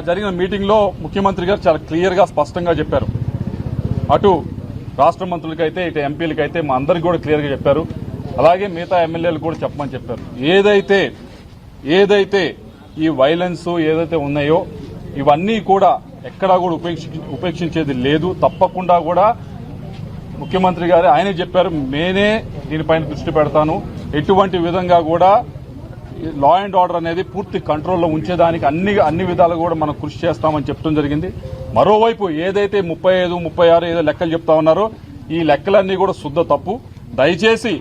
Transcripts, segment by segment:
జరిగిన మీటింగ్ లో ముఖ్యమంత్రి గారు చాలా క్లియర్ గా స్పష్టంగా చెప్పారు. అటు రాష్ట్ర మంత్రులకైతే ఇటు ఎంపీలకైతే మా అందరికి కూడా క్లియర్ గా చెప్పారు. అలాగే మిగతా ఎమ్మెల్యేలు కూడా చెప్పమని చెప్పారు. ఏదైతే ఈ వైలెన్స్ ఏదైతే ఉన్నాయో ఇవన్నీ కూడా ఎక్కడా కూడా ఉపేక్షించేది లేదు. తప్పకుండా కూడా ముఖ్యమంత్రి గారు ఆయనే చెప్పారు, నేనే దీనిపైన దృష్టి పెడతాను, ఎటువంటి విధంగా కూడా లా అండ్ ఆర్డర్ అనేది పూర్తి కంట్రోల్లో ఉంచేదానికి అన్ని విధాలు కూడా మనం కృషి చేస్తామని చెప్పడం జరిగింది. మరోవైపు ఏదైతే 35, 36 ఏదో లెక్కలు చెప్తా ఉన్నారో ఈ లెక్కలన్నీ కూడా శుద్ధ తప్పు. దయచేసి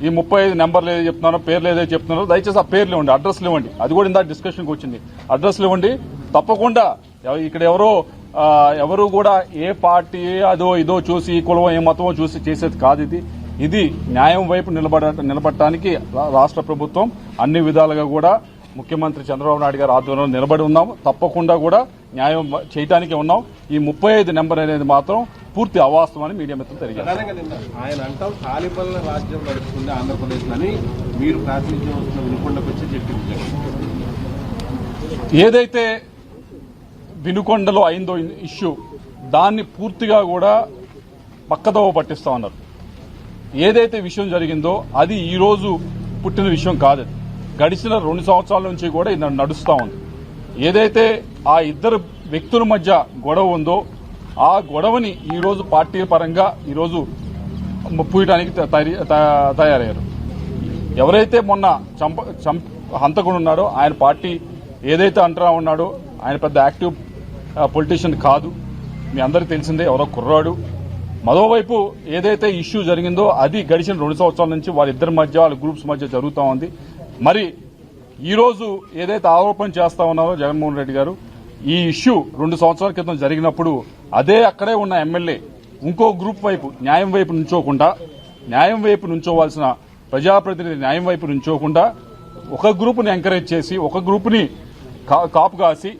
ఈ 35 నెంబర్లు ఏదో చెప్తున్నారో, పేర్లు ఏదైతే చెప్తున్నారో దయచేసి ఆ పేర్లు ఇవ్వండి, అడ్రస్లు ఇవ్వండి. అది కూడా ఇందాక డిస్కషన్కి వచ్చింది. అడ్రస్లు ఇవ్వండి. తప్పకుండా ఇక్కడ ఎవరు కూడా ఏ పార్టీ అదో ఇదో చూసి ఈ కులం ఏ మతమో చూసి చేసేది కాదు. ఇది న్యాయం వైపు నిలబడటానికి రాష్ట్ర ప్రభుత్వం అన్ని విధాలుగా కూడా ముఖ్యమంత్రి చంద్రబాబు నాయుడు గారి ఆధ్వర్యంలో నిలబడి ఉన్నాము. తప్పకుండా కూడా న్యాయం చేయడానికే ఉన్నాం. ఈ 35 నెంబర్ అనేది మాత్రం పూర్తి అవాస్తవమని మీడియా మిత్రులు తెలియజేస్తారు. ఆయన అంటాం తాలిబాన్ల రాజ్యం నడుస్తుంది ఆంధ్రప్రదేశ్ అని మీరు ప్రాతినిధ్యం వస్తున్న వినుకొండకు వచ్చి చెప్పింది. ఏదైతే వినుకొండలో అయిందో ఇష్యూ దాన్ని పూర్తిగా కూడా పక్కదోవ పట్టిస్తా ఉన్నారు. ఏదైతే విషయం జరిగిందో అది ఈ రోజు పుట్టిన విషయం కాదు. గడిచిన 2 సంవత్సరాల నుంచి కూడా ఇది నడుస్తూ ఉంది. ఏదైతే ఆ ఇద్దరు వ్యక్తుల మధ్య గొడవ ఉందో ఆ గొడవని ఈ రోజు పార్టీ పరంగా ఈరోజు పూయడానికి తయారయ్యారు. ఎవరైతే మొన్న హంతకుడు ఉన్నాడో ఆయన పార్టీ ఏదైతే అంటరా ఉన్నాడో ఆయన పెద్ద యాక్టివ్ పొలిటీషియన్ కాదు. మీ అందరికీ తెలిసిందే, ఎవరో కుర్రాడు. మరోవైపు ఏదైతే ఇష్యూ జరిగిందో అది గడిచిన 2 సంవత్సరాల నుంచి వాళ్ళిద్దరి మధ్య వాళ్ళ గ్రూప్స్ మధ్య జరుగుతూ ఉంది. మరి ఈ రోజు ఏదైతే ఆరోపణ చేస్తా ఉన్నారో జగన్మోహన్ రెడ్డి గారు, ఈ ఇష్యూ 2 సంవత్సరాల క్రితం జరిగినప్పుడు అక్కడే ఉన్న ఎమ్మెల్యే ఇంకో గ్రూప్ వైపు న్యాయం వైపు నుంచోవాల్సిన ప్రజాప్రతినిధి న్యాయం వైపు నుంచోకుండా ఒక గ్రూపుని ఎంకరేజ్ చేసి ఒక గ్రూపుని కాపు కాసి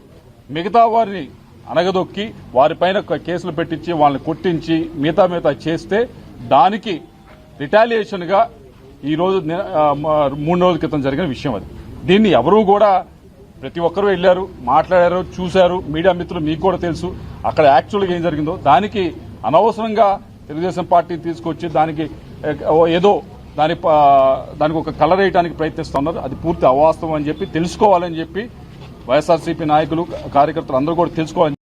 మిగతా వారిని అనగదొక్కి వారిపైన కేసులు పెట్టించి వాళ్ళని కొట్టించి మిగతా చేస్తే దానికి రిటాలియేషన్ గా ఈ రోజు 3 రోజుల క్రితం జరిగిన విషయం అది. దీన్ని ఎవరూ కూడా ప్రతి ఒక్కరూ వెళ్లారు, మాట్లాడారు, చూశారు. మీడియా మిత్రులు మీకు కూడా తెలుసు అక్కడ యాక్చువల్గా ఏం జరిగిందో. దానికి అనవసరంగా తెలుగుదేశం పార్టీ తీసుకొచ్చి దానికి ఏదో దానికి ఒక కలర్ వేయడానికి ప్రయత్నిస్తున్నారు. అది పూర్తి అవాస్తవం అని చెప్పి తెలుసుకోవాలని చెప్పి వైఎస్ఆర్సీపీ నాయకులు కార్యకర్తలు అందరూ కూడా తెలుసుకోవాలని